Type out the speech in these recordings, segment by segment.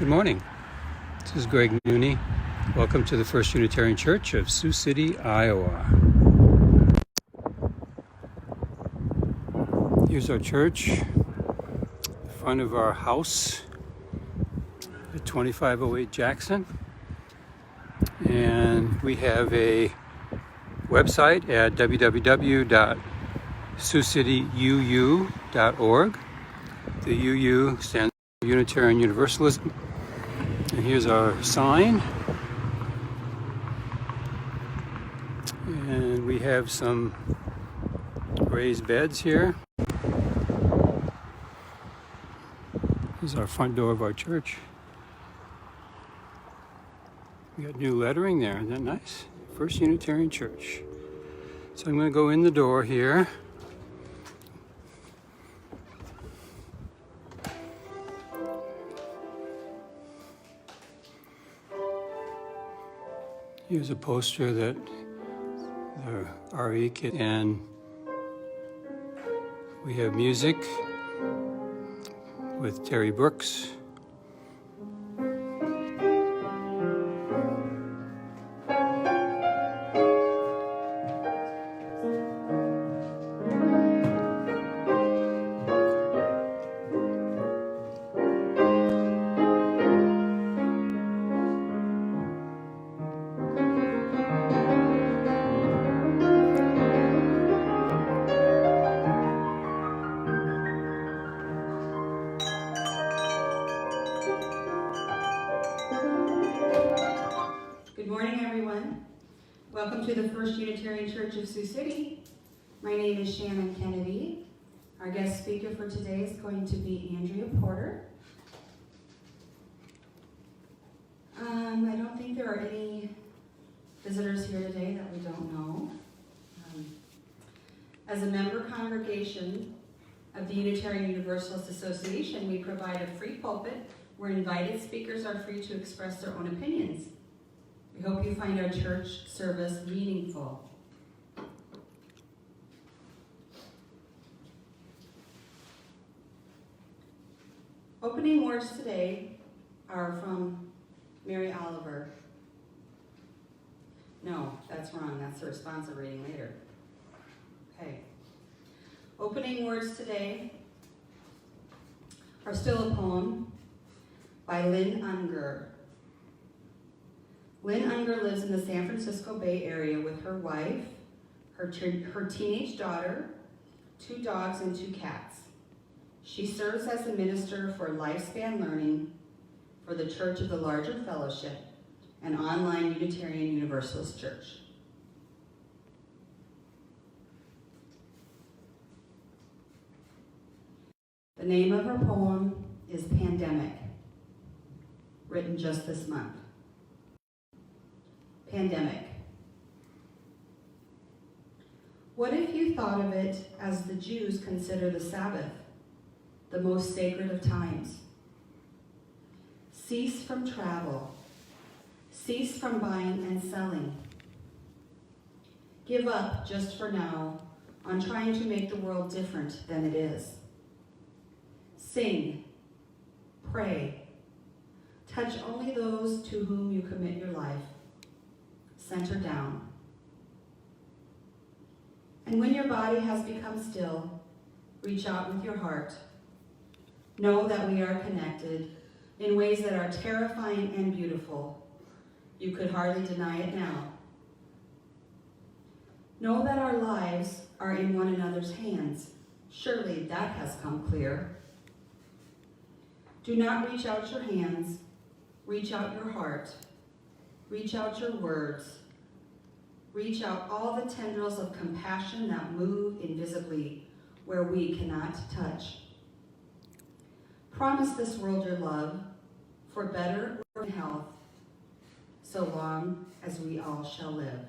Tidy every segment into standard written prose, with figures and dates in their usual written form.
Good morning. This is Greg Nooney. Welcome to the First Unitarian Church of Sioux City, Iowa. Here's our church, the front of our house at 2508 Jackson. And we have a website at www.siouxcityuu.org. The UU stands for Unitarian Universalism. And here's our sign. And we have some raised beds here. This is our front door of our church. We got new lettering there. Isn't that nice? First Unitarian Church. So I'm going to go in the door here. Here's a poster that the RE kit, and we have music with Terry Brooks. Good morning, everyone. Welcome to the First Unitarian Church of Sioux City. My name is Shannon Kennedy. Our guest speaker for today is going to be Andrea Porter. I don't think there are any visitors here today that we don't know. As a member congregation of the Unitarian Universalist Association, we provide a free pulpit where invited speakers are free to express their own opinions. We hope you find our church service meaningful. Opening words today are from Mary Oliver. No, that's wrong. That's the responsive reading later. Okay. Opening words today are still a poem by Lynn Unger. Lynn Unger lives in the San Francisco Bay Area with her wife, her teenage daughter, 2 dogs, and 2 cats. She serves as the minister for lifespan learning for the Church of the Larger Fellowship, an online Unitarian Universalist church. The name of her poem is Pandemic, written just this month. Pandemic. What if you thought of it as the Jews consider the Sabbath, the most sacred of times? Cease from travel. Cease from buying and selling. Give up, just for now, on trying to make the world different than it is. Sing. Pray. Touch only those to whom you commit your life. Center down. And when your body has become still, reach out with your heart. Know that we are connected in ways that are terrifying and beautiful. You could hardly deny it now. Know that our lives are in one another's hands. Surely that has come clear. Do not reach out your hands. Reach out your heart. Reach out your words. Reach out all the tendrils of compassion that move invisibly where we cannot touch. Promise this world your love for better or health, so long as we all shall live.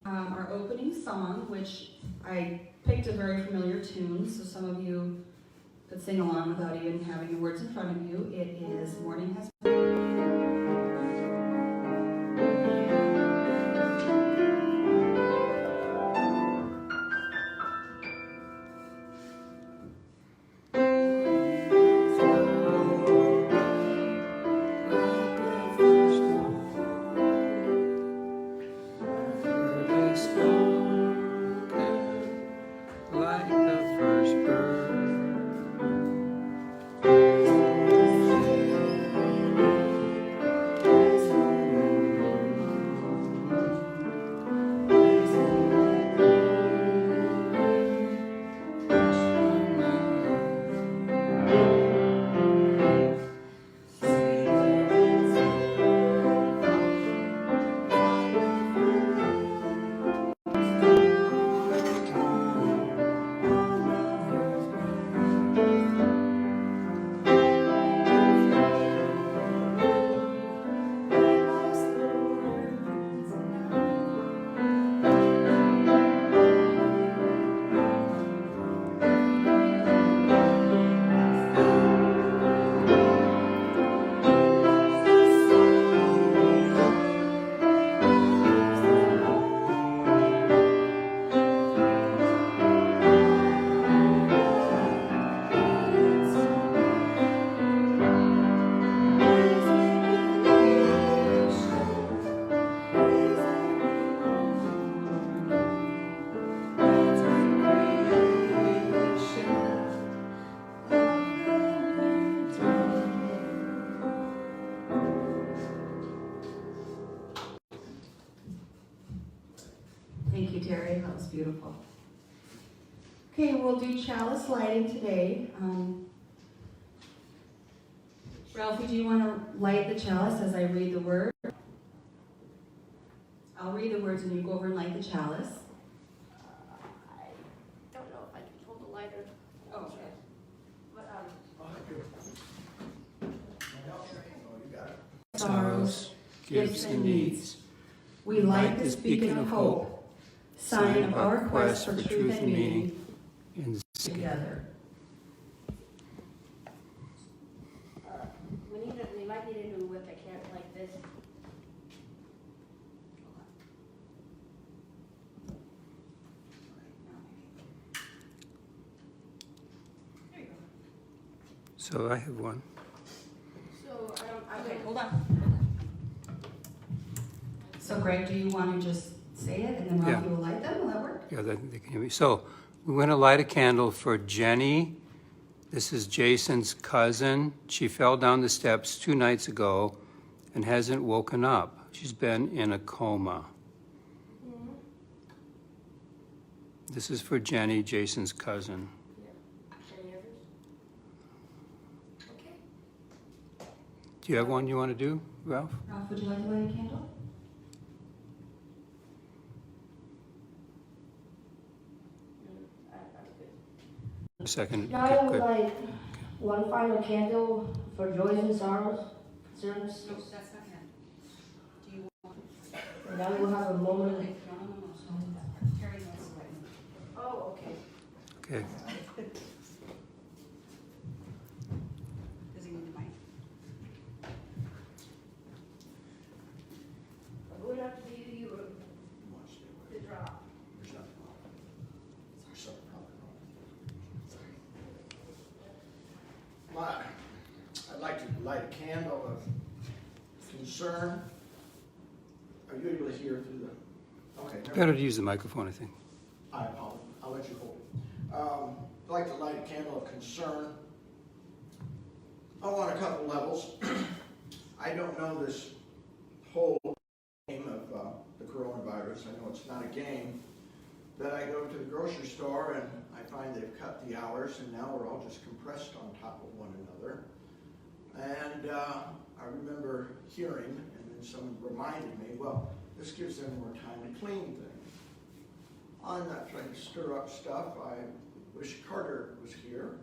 Our opening song, which I picked a very familiar tune, so some of you could sing along without even having the words in front of you. It is Morning Has Begun. beautiful. Okay, we'll do chalice lighting today. Ralphie, do you want to light the chalice as I read the word? I'll read the words and you go over and light the chalice. I don't know if I can hold a lighter. Oh, okay. But, Sorrows, gifts, and needs. We light this beacon of hope, sign of our quest for truth and meaning, together. we might need a new whip. I can't like this. There you go. So I have one. So I Okay, don't. hold on. So Greg, do you want to just say it and then Ralphie will light them? Will that work? Yeah, they can hear me. So we're going to light a candle for Jenny. This is Jason's cousin. She fell down the steps 2 nights ago and hasn't woken up. She's been in a coma. Mm-hmm. This is for Jenny, Jason's cousin. Yeah. Any others? Okay. Do you have one you want to do, Ralph? Ralph, would you like to light a candle? I'm good. A second. Now I would Good. like one final candle for joys and sorrows, concerns. No, that's not yet. Do you want? And now we'll have a moment. No. Terry wants to light them. Oh, okay. Okay. Does he need the mic? I'm going to have to be you to drop. I'd like to light a candle of concern. Are you able to hear through the? Okay. never Better mind. to use the microphone, I think. I apologize. I'll let you hold it. I'd like to light a candle of concern. On a couple levels. I don't know this whole game of the coronavirus. I know it's not a game. But I go to the grocery store and I find they've cut the hours and now we're all just compressed on top of one another. And I remember hearing, and then someone reminded me, well, this gives them more time to clean things. I'm not trying to stir up stuff. I wish Carter was here.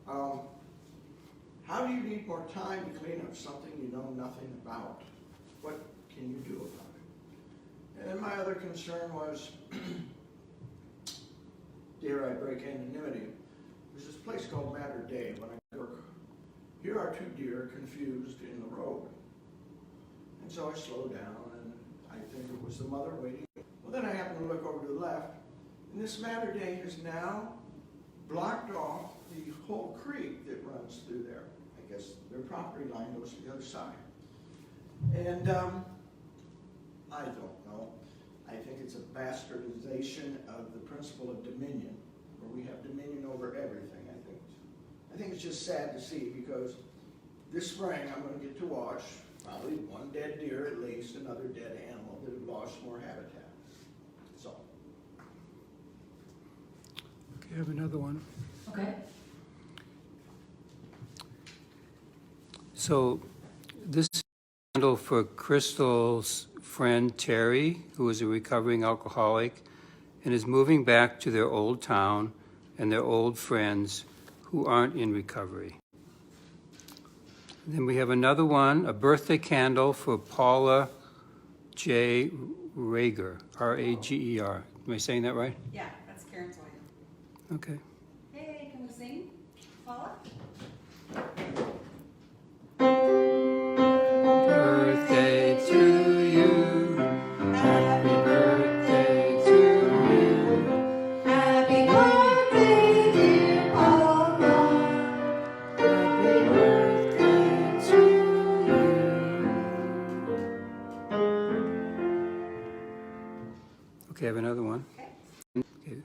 How do you need more time to clean up something you know nothing about? What can you do about it? And then my other concern was, dare I break anonymity? There's this place called Matter Day. When I work, here are 2 deer confused in the road. And so I slow down, and I think it was the mother waiting. Well, then I happen to look over to the left, and this Matter Day has now blocked off the whole creek that runs through there. I guess their property line goes to the other side. And I don't know. I think it's a bastardization of the principle of dominion, where we have dominion over everything, I think it's just sad to see, because this spring I'm going to get to watch probably 1 dead deer at least, another dead animal that have lost more habitat. That's all. Okay, I have another one. Okay. So this is a candle for Crystal's friend Terry, who is a recovering alcoholic and is moving back to their old town and their old friends who aren't in recovery. Then we have another one, a birthday candle for Paula J. Rager, R-A-G-E-R. Am I saying that right? Yeah, that's Karen's wife. Okay. Hey, can we sing? Paula? Birthday to you. Happy birthday to you. Happy birthday, dear Paula. Happy birthday to you. Okay, I have another one. Okay.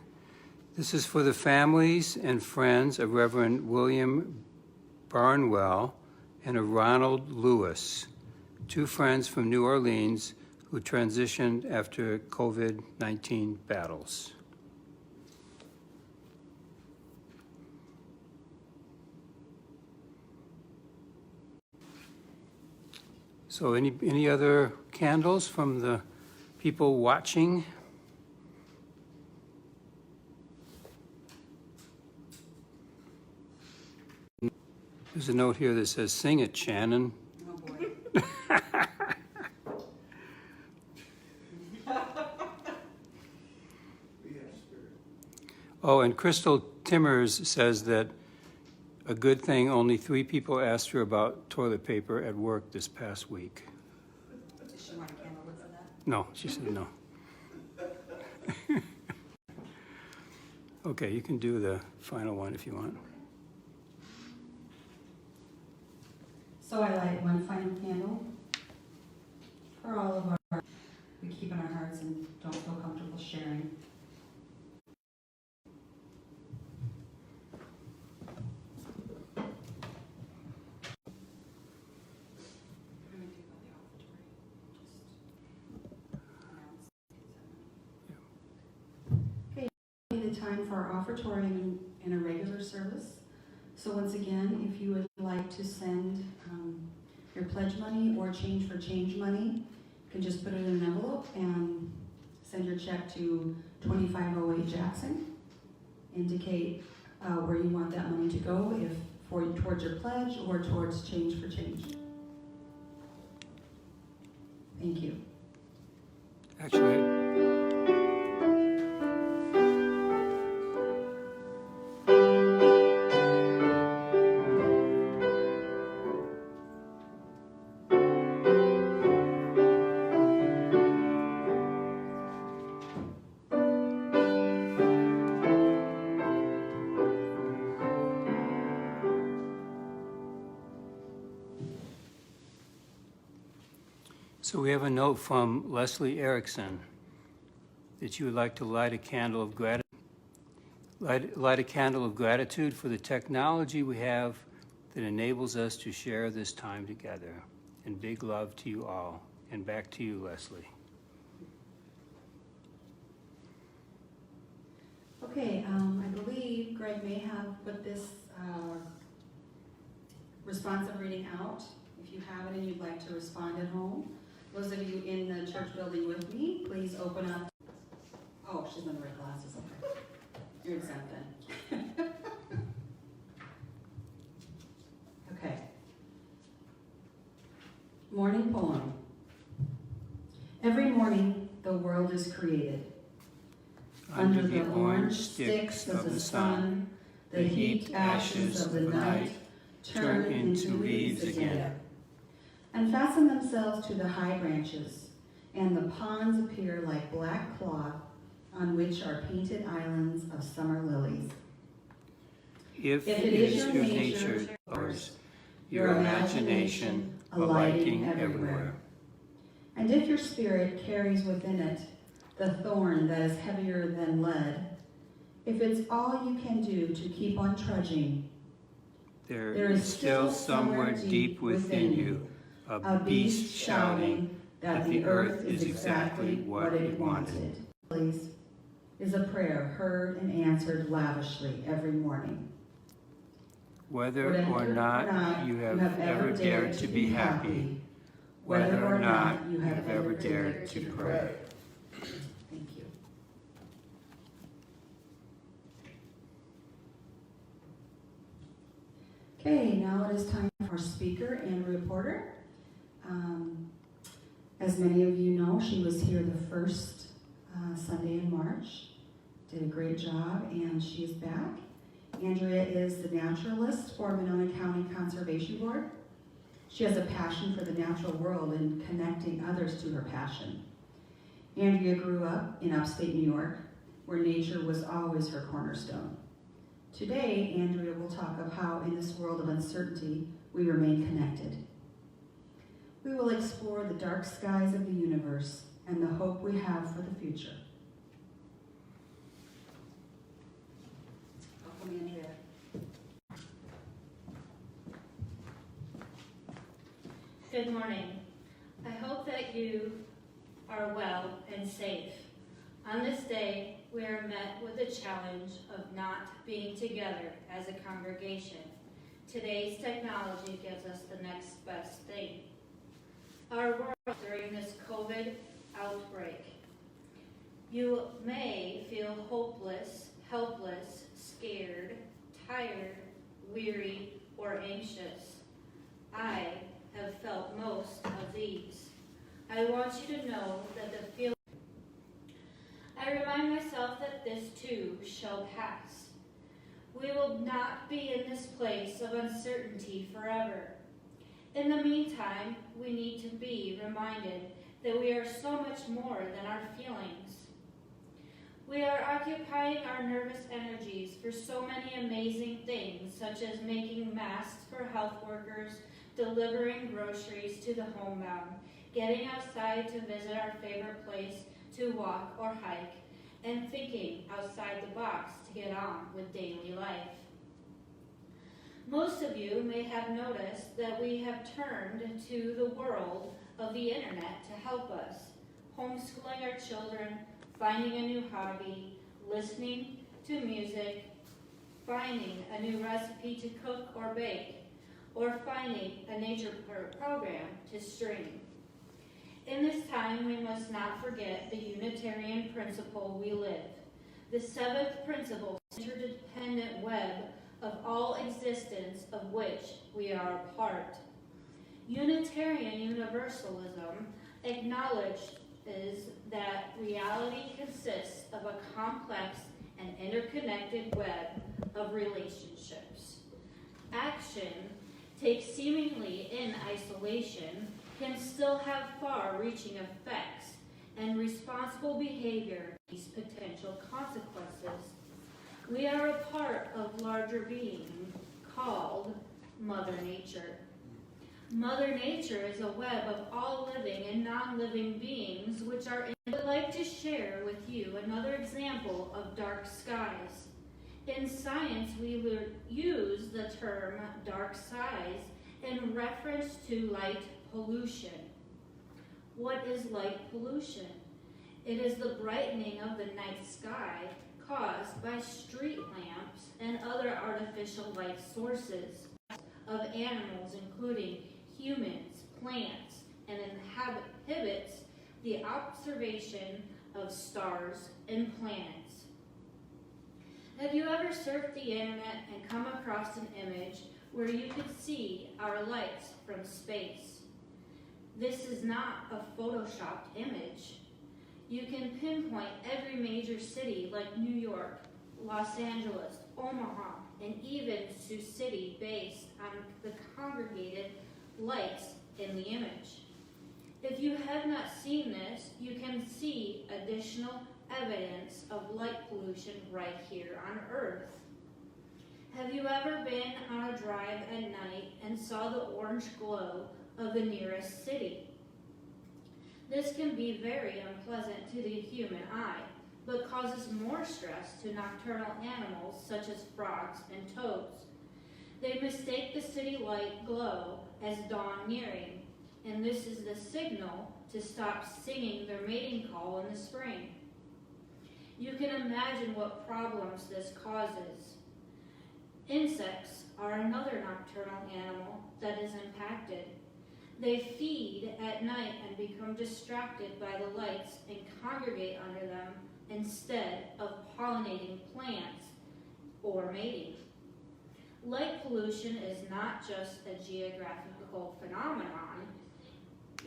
This is for the families and friends of Reverend William Barnwell and of Ronald Lewis, 2 friends from New Orleans who transitioned after COVID-19 battles. So any other candles from the people watching? There's a note here that says, "Sing it, Shannon." Oh, boy. We have spirit. Oh, and Crystal Timmers says that a good thing, only 3 people asked her about toilet paper at work this past week. Does she want a candle for that? No, she said no. Okay, you can do the final one if you want. So I light one final candle for all of our we keep in our hearts and don't feel comfortable sharing. Okay, the time for our offertory in a regular service. So once again, if you would like to send your pledge money or change for change money, you can just put it in an envelope and send your check to 2508 Jackson. Indicate where you want that money to go, if towards your pledge or towards change for change. Thank you. Actually, so we have a note from Leslie Erickson that you would like to light a candle of gratitude. Light a candle of gratitude for the technology we have that enables us to share this time together. And big love to you all. And back to you, Leslie. Okay, I believe Greg may have put this responsive reading out. If you have it and you'd like to respond at home. Those of you in the church building with me, please open up. Oh, she's in the right glasses, okay. You're exempt then. Okay. Morning poem. Every morning the world is created. Under the orange sticks of the sun, the heat ashes of the night turn into leaves again, and fasten themselves to the high branches, and the ponds appear like black cloth on which are painted islands of summer lilies. If it is your nature, yours, your imagination alighting everywhere. And if your spirit carries within it the thorn that is heavier than lead, if it's all you can do to keep on trudging, there is still somewhere deep within you a beast shouting that the earth is exactly what it wanted. Please, is a prayer heard and answered lavishly every morning. Whether or not you have ever dared to be happy, whether or not you have ever dared to pray. Thank you. Okay, now it is time for our speaker and reporter. As many of you know, she was here the first Sunday in March. Did a great job, and she's back. Andrea is the naturalist for Monona County Conservation Board. She has a passion for the natural world and connecting others to her passion. Andrea grew up in upstate New York, where nature was always her cornerstone. Today, Andrea will talk of how in this world of uncertainty, we remain connected. We will explore the dark skies of the universe and the hope we have for the future. Welcome, Andrea. Good morning. I hope that you are well and safe. On this day, we are met with the challenge of not being together as a congregation. Today's technology gives us the next best thing. our world during this COVID outbreak. You may feel hopeless, helpless, scared, tired, weary, or anxious. I have felt most of these. I want you to know that the feeling. I remind myself that this too shall pass. We will not be in this place of uncertainty forever. In the meantime, we need to be reminded that we are so much more than our feelings. We are occupying our nervous energies for so many amazing things, such as making masks for health workers, delivering groceries to the homebound, getting outside to visit our favorite place to walk or hike, and thinking outside the box to get on with daily life. Most of you may have noticed that we have turned to the world of the internet to help us, homeschooling our children, finding a new hobby, listening to music, finding a new recipe to cook or bake, or finding a nature program to stream. In this time, we must not forget the Unitarian principle we live. The seventh principle, interdependent web of all existence of which we are a part. Unitarian Universalism acknowledges that reality consists of a complex and interconnected web of relationships. Action, taken seemingly in isolation, can still have far-reaching effects, and responsible behavior has potential consequences. We are a part of larger being called Mother Nature. Mother Nature is a web of all living and non-living beings which are in. I would like to share with you another example of dark skies. In science, we would use the term dark skies in reference to light pollution. What is light pollution? It is the brightening of the night sky caused by street lamps and other artificial light sources of animals, including humans, plants, and inhibits the observation of stars and planets. Have you ever surfed the internet and come across an image where you could see our lights from space? This is not a photoshopped image. You can pinpoint every major city like New York, Los Angeles, Omaha, and even Sioux City based on the congregated lights in the image. If you have not seen this, you can see additional evidence of light pollution right here on Earth. Have you ever been on a drive at night and saw the orange glow of the nearest city? This can be very unpleasant to the human eye, but causes more stress to nocturnal animals such as frogs and toads. They mistake the city light glow as dawn nearing, and this is the signal to stop singing their mating call in the spring. You can imagine what problems this causes. Insects are another nocturnal animal that is impacted. They feed at night and become distracted by the lights and congregate under them instead of pollinating plants or mating. Light pollution is not just a geographical phenomenon.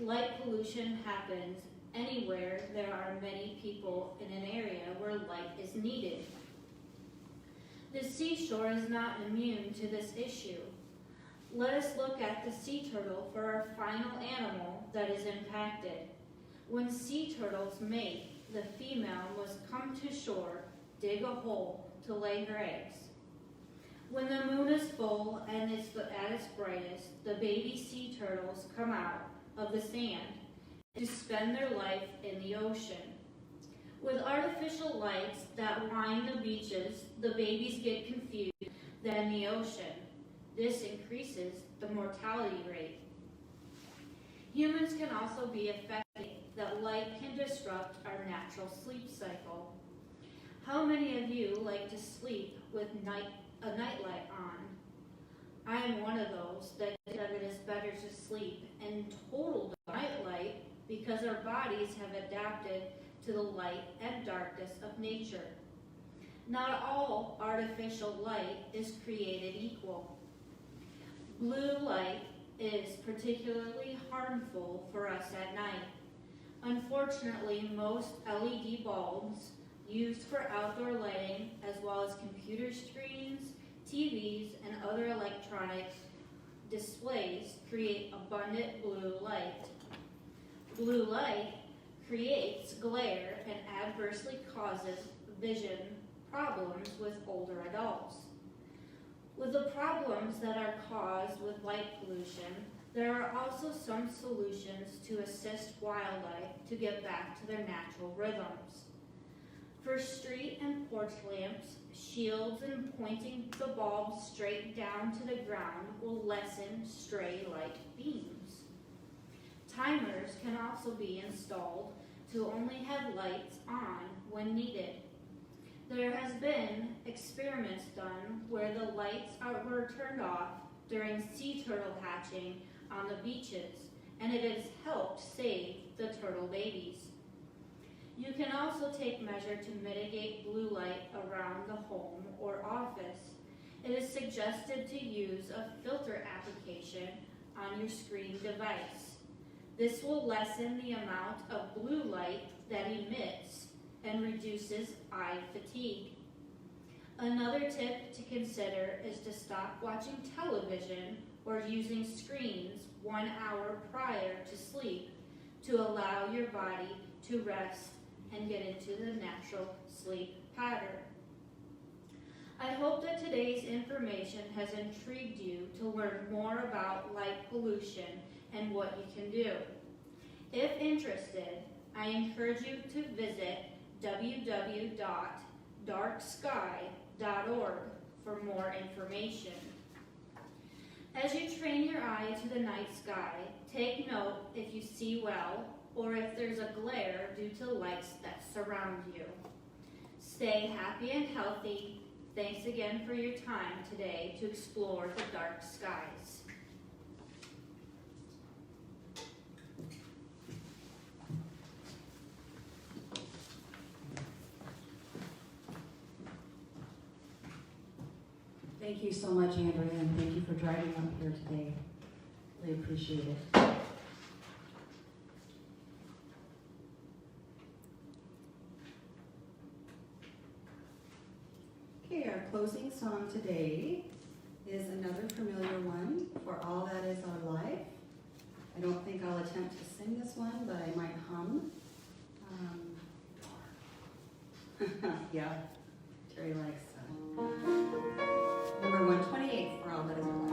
Light pollution happens anywhere there are many people in an area where light is needed. The seashore is not immune to this issue. Let us look at the sea turtle for our final animal that is impacted. When sea turtles mate, the female must come to shore, dig a hole to lay her eggs. When the moon is full and it's at its brightest, the baby sea turtles come out of the sand to spend their life in the ocean. With artificial lights that line the beaches, the babies get confused than the ocean. This increases the mortality rate. Humans can also be affected that light can disrupt our natural sleep cycle. How many of you like to sleep with a nightlight on? I am one of those that it is better to sleep in total night because our bodies have adapted to the light and darkness of nature. Not all artificial light is created equal. Blue light is particularly harmful for us at night. Unfortunately, most LED bulbs used for outdoor lighting, as well as computer screens, TVs, and other electronic displays, create abundant blue light. Blue light creates glare and adversely causes vision problems with older adults. With the problems that are caused with light pollution, there are also some solutions to assist wildlife to get back to their natural rhythms. For street and porch lamps, shields and pointing the bulb straight down to the ground will lessen stray light beams. Timers can also be installed to only have lights on when needed. There has been experiments done where the lights were turned off during sea turtle hatching on the beaches, and it has helped save the turtle babies. You can also take measure to mitigate blue light around the home or office. It is suggested to use a filter application on your screen device. This will lessen the amount of blue light that emits and reduces eye fatigue. Another tip to consider is to stop watching television or using screens 1 hour prior to sleep to allow your body to rest and get into the natural sleep pattern. I hope that today's information has intrigued you to learn more about light pollution and what you can do. If interested, I encourage you to visit www.darksky.org for more information. As you train your eye to the night sky, take note if you see well or if there's a glare due to lights that surround you. Stay happy and healthy. Thanks again for your time today to explore the dark skies. Thank you so much, Andrea, and thank you for driving up here today. Really appreciate it. Okay, our closing song today is another familiar one, For All That Is Our Life. I don't think I'll attempt to sing this one, but I might hum. Yeah, Terry likes number 128, For All That Is Our Life.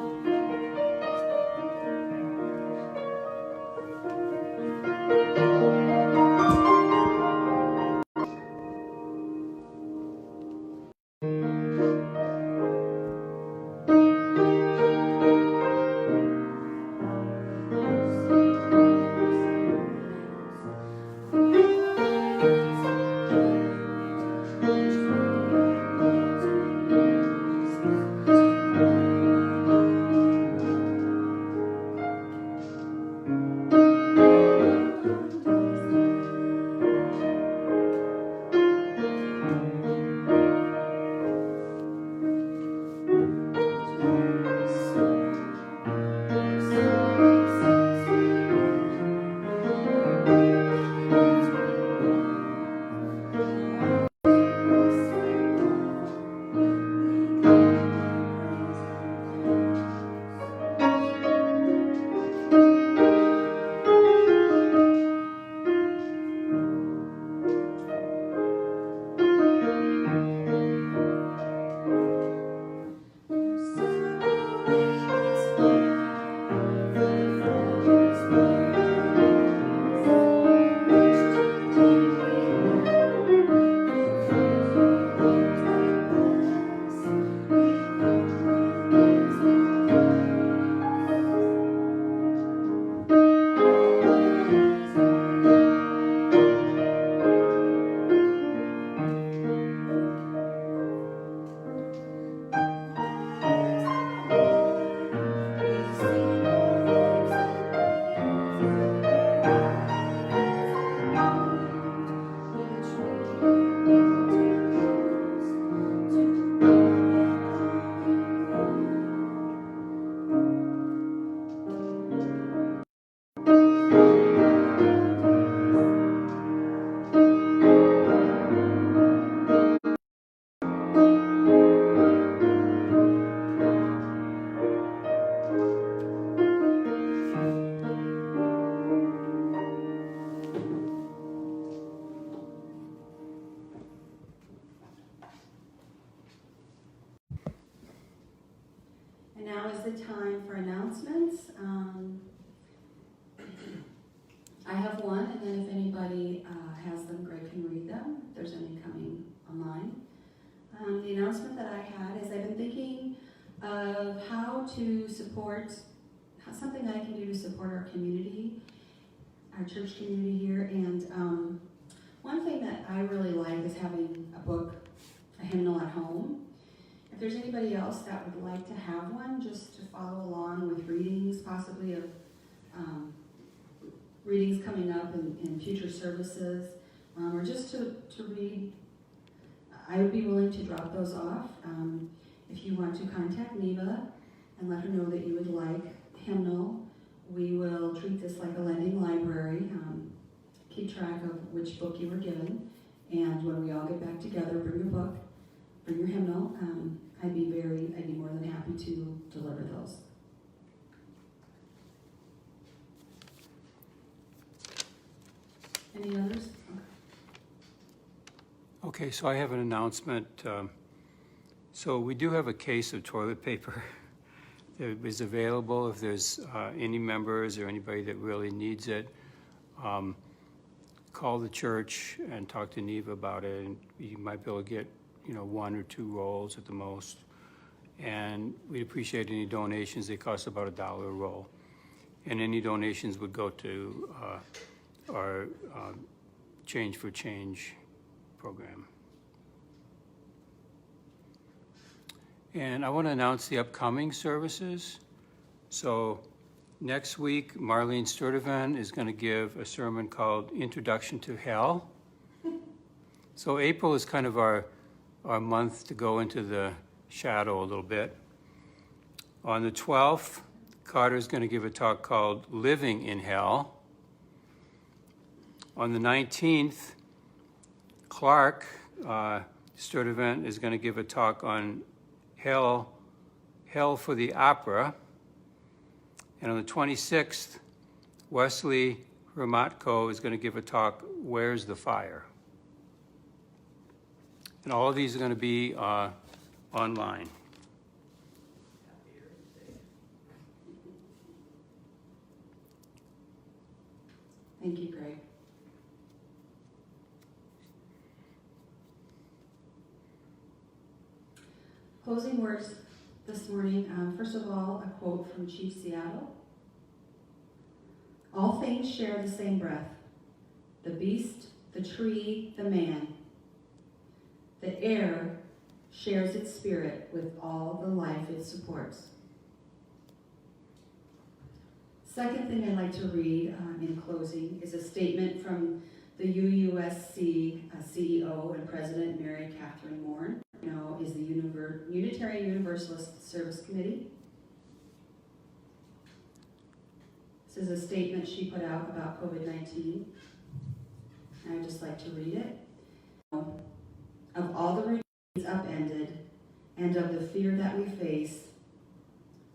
And now is the time for announcements. I have one, and then if anybody has them, Greg can read them, if there's any coming online. The announcement that I had is I've been thinking of how to support, something that I can do to support our community, our church community here. And one thing that I really like is having a book, a hymnal at home. If there's anybody else that would like to have one, just to follow along with readings, possibly of readings coming up in future services, or just to read, I would be willing to drop those off. If you want to contact Neva and let her know that you would like hymnal, we will treat this like a lending library, keep track of which book you were given, and when we all get back together, bring your book, bring your hymnal. I'd be more than happy to deliver those. Any others? Okay, so I have an announcement. So we do have a case of toilet paper that is available if there's any members or anybody that really needs it. Call the church and talk to Neva about it, and you might be able to get, 1 or 2 rolls at the most. And we'd appreciate any donations. They cost about $1 a roll. And any donations would go to our Change for Change program. And I want to announce the upcoming services. So next week, Marlene Sturtevant is going to give a sermon called Introduction to Hell. So April is kind of our month to go into the shadow a little bit. On the 12th, Carter's going to give a talk called Living in Hell. On the 19th, Clark Sturtevant is going to give a talk on Hell for the Opera. And on the 26th, Wesley Ramatko is going to give a talk, Where's the Fire? And all of these are going to be online. Thank you, Greg. Closing words this morning. First of all, a quote from Chief Seattle. All things share the same breath. The beast, the tree, the man. The air shares its spirit with all the life it supports. Second thing I'd like to read in closing is a statement from the UUSC CEO and President Mary Catherine Moore, is the Unitarian Universalist Service Committee. This is a statement she put out about COVID-19. I'd just like to read it. Of all the routines upended and of the fear that we face,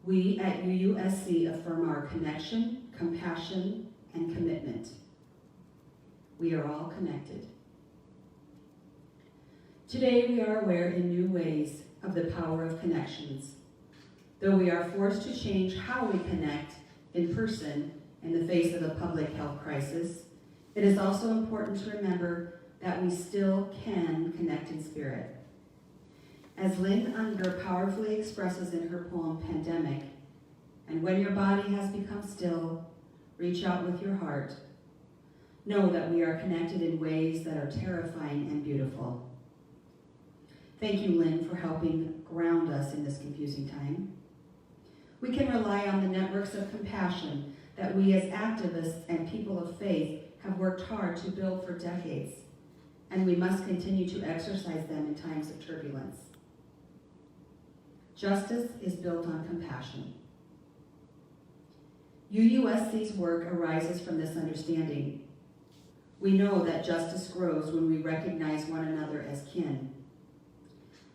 we at UUSC affirm our connection, compassion, and commitment. We are all connected. Today we are aware in new ways of the power of connections. Though we are forced to change how we connect in person in the face of a public health crisis, it is also important to remember that we still can connect in spirit. As Lynn Unger powerfully expresses in her poem, Pandemic, and when your body has become still, reach out with your heart. Know that we are connected in ways that are terrifying and beautiful. Thank you, Lynn, for helping ground us in this confusing time. We can rely on the networks of compassion that we as activists and people of faith have worked hard to build for decades, and we must continue to exercise them in times of turbulence. Justice is built on compassion. UUSC's work arises from this understanding. We know that justice grows when we recognize one another as kin.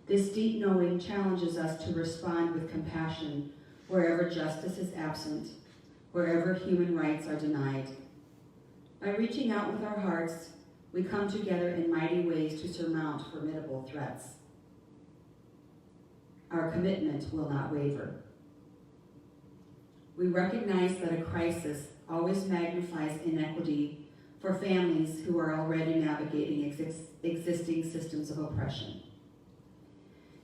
This deep knowing challenges us to respond with compassion wherever justice is absent, wherever human rights are denied. By reaching out with our hearts, we come together in mighty ways to surmount formidable threats. Our commitment will not waver. We recognize that a crisis always magnifies inequity for families who are already navigating existing systems of oppression.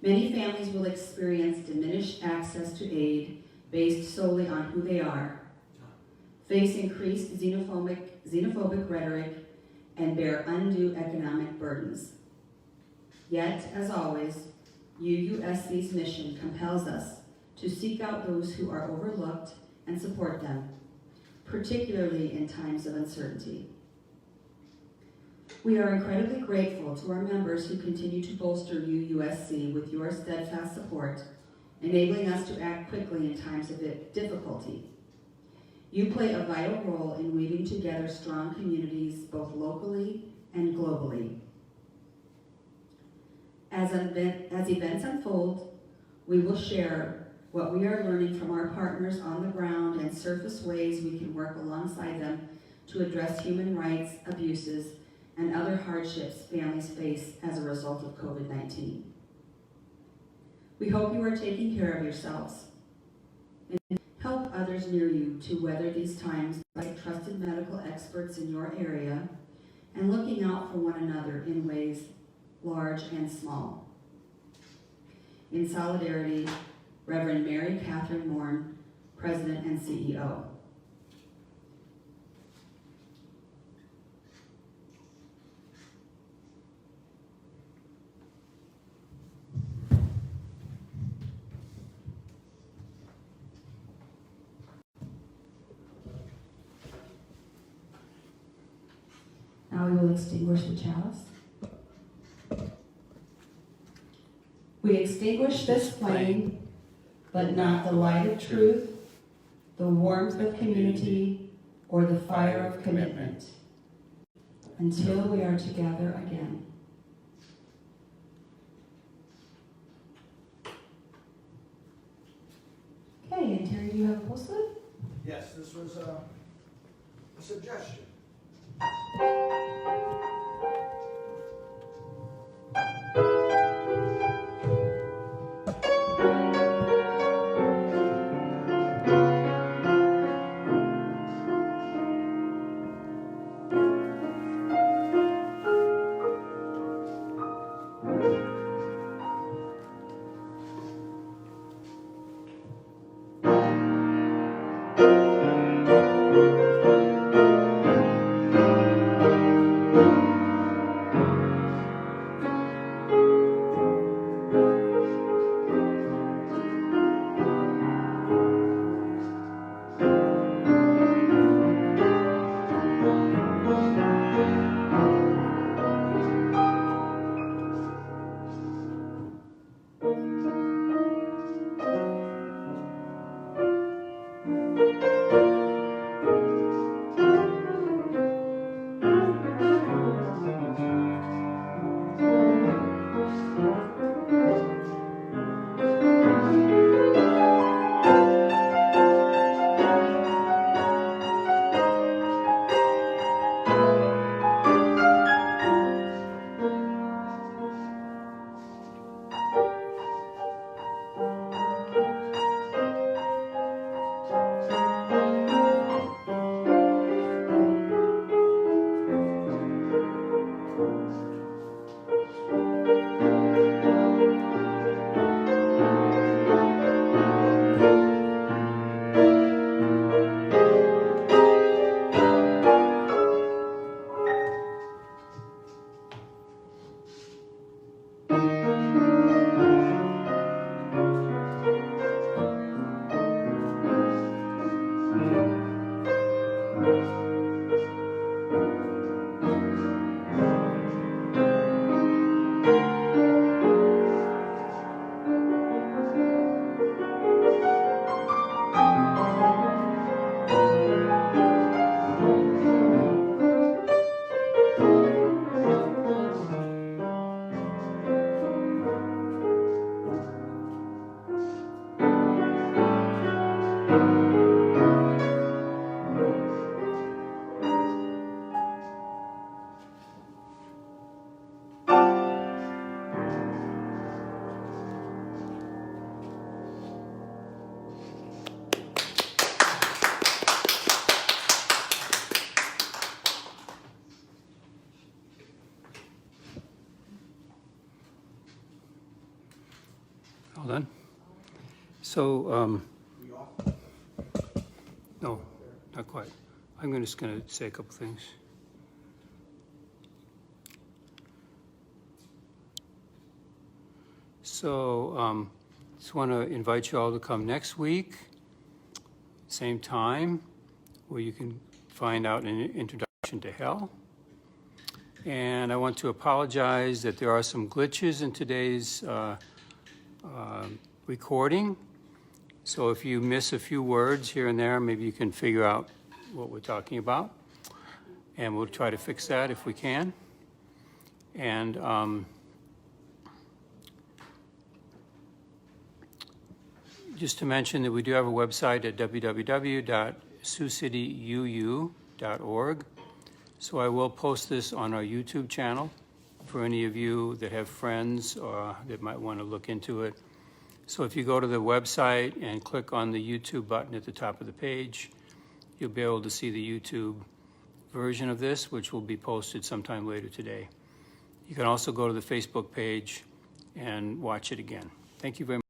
Many families will experience diminished access to aid based solely on who they are, face increased xenophobic rhetoric, and bear undue economic burdens. Yet, as always, UUSC's mission compels us to seek out those who are overlooked and support them, particularly in times of uncertainty. We are incredibly grateful to our members who continue to bolster UUSC with your steadfast support, enabling us to act quickly in times of difficulty. You play a vital role in weaving together strong communities both locally and globally. As events unfold, we will share what we are learning from our partners on the ground and surface ways we can work alongside them to address human rights abuses and other hardships families face as a result of COVID-19. We hope you are taking care of yourselves and help others near you to weather these times like trusted medical experts in your area and looking out for one another in ways large and small. In solidarity, Reverend Mary Catherine Morn, President and CEO. Now we will extinguish the chalice. We extinguish this flame, but not the light of truth, the warmth of community, or the fire of commitment, until we are together again. Okay, and Terry, do you have a post-it? Yes, this was a suggestion. So, We off? no, not quite. I'm just going to say a couple things. So, just want to invite you all to come next week, same time, where you can find out an introduction to hell. And I want to apologize that there are some glitches in today's recording. So if you miss a few words here and there, maybe you can figure out what we're talking about. And we'll try to fix that if we can. And just to mention that we do have a website at www.siouxcityuu.org. So I will post this on our YouTube channel for any of you that have friends that might want to look into it. So if you go to the website and click on the YouTube button at the top of the page, you'll be able to see the YouTube version of this, which will be posted sometime later today. You can also go to the Facebook page and watch it again. Thank you very much.